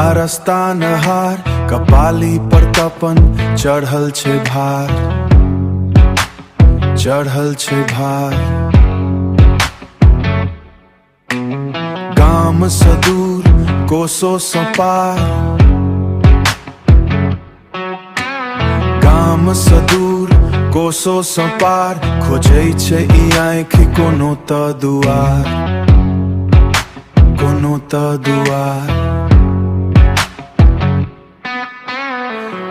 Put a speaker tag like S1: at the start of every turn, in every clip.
S1: आरस्ता नहार कपाली पर तपन चढ़ल छे भार, चढ़ल छे भार। गाम सँ दूर कोसों सँ पार, गाम सँ दूर कोसों सँ पार, खोजै छै ई आँखि कोनो त दुआर, कोनो त दुआर।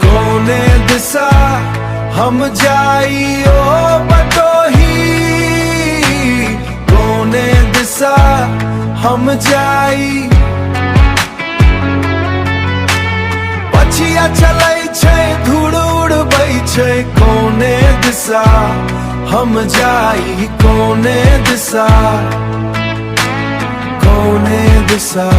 S1: कोने दिशा हम जाइयो बटोही, कोने दिशा हम जाई। पछिया चलै छै धूड़ उड़बै छै, कोने दिशा हम जाई, कोने दिशा, कोने दिशा।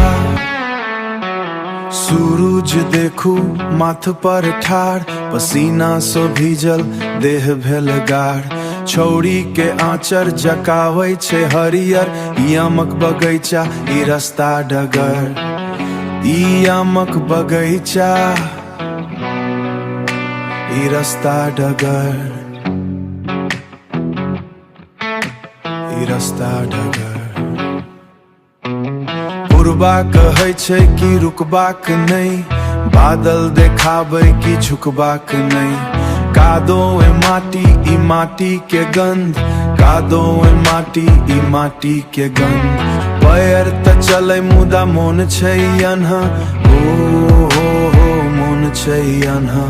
S1: सूरज देखू माथ पर ठाड़, पसीना सो भीजल देह भेल गाढ़। छौड़ी के आँचर जकावै छै हरियर, ई आमक बगैचा ई रस्ता डगर, ई आमक बगैचा ई रस्ता डगर, ई रस्ता डगर। पुरबा कहै छै कि रुकबाक नहीं, बादल देखाबै कि झुकबाक नहीं। कादो ए माटी ई माटी के गंध, कादो ए माटी ई माटी के गंध। पैर त चलै मुदा मोन छै अन्हा, हो मोन छै अन्हा।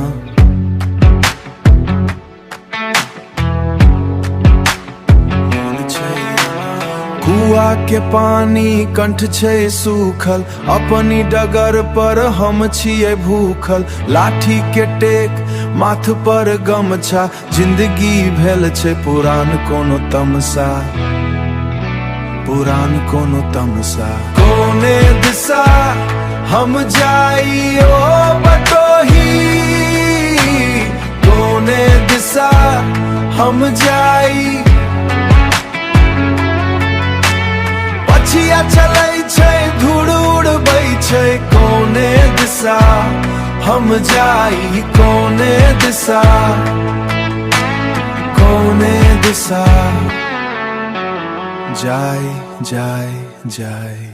S1: कुआ के पानी कंठ छै सूखल, अपनी डगर पर हम छियै भूखल। लाठी के टेक माथ पर गमछा, जिंदगी भेल छै पुरान कोनो तमसा, पुरान कोनो तमसा। कोने दिशा हम जाइयो बटोही, कोने दिशा हम जाई। पछिया चलै छै धूड़ उड़बै छै, कोने दिशा हम जाई, कोने दिशा, कोने दिशा। जाय जाय जाय।